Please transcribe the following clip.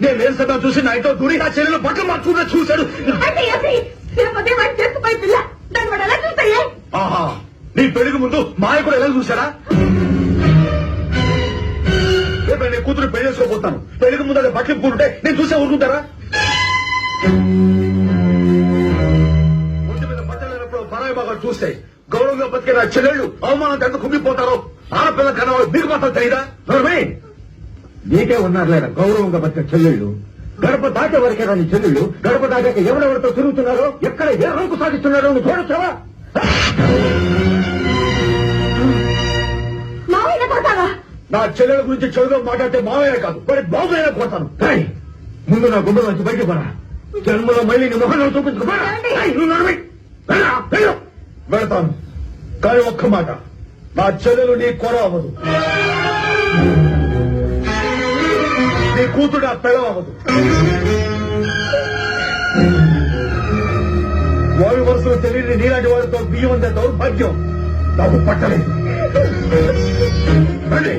నేను లేని సమయం చూసి నా ఇంట్లో దూరి నా చెల్లెలు బట్టలు మార్చుకుంటే చూశాడు. ఆహా, నీ పెళ్లికి ముందు మాయ కూడా ఎలా చూశారా? రేపు నేను కూతురు పెళ్లి చేసుకోబోతాను. పెళ్లికి ముందు అదే బట్టలు కూడుంటే నేను చూసే ఊరుకుంటారా? ఒంటి మీద బట్టలు లేనప్పుడు పరాయి బాగా చూస్తే గౌరవంగా బతికే నా చెల్లెళ్ళు అవమానం ఎంత కుంగిపోతారో ఆడపిల్ల కన్నా మీకు మాత్రం తెలియదా? నీకే ఉన్నారు లేదా గౌరవంగా బతికే చెల్లెళ్ళు? గడప దాటే వరకే రాని చెల్లెళ్ళు గడప దాటాక ఎవరెవరితో తిరుగుతున్నారో ఎక్కడ ఏ రంకు సాధిస్తున్నారో నువ్వు చూడొచ్చావా? నా చెల్లెల గురించి చెడుగా మాట్లాడితే మావయ్య కాదు మరి బాబుయ్య కొడతాను. ముందు నా గుండె నుంచి బయట పడా. జన్మలో మళ్ళీ నీ మొహంలో చూపించుకో. వెళతాను కానీ ఒక్క మాట, నా చెల్లెలు నీ కొర అవ్వదు, నీ కూతుడు ఆ పెళ్ళం అవ్వదు. వారి వరుసలో తెలియని నీలాంటి వారితో బియ్యం అంతే దౌర్భాగ్యం నాకు పట్టలేదు. రండి.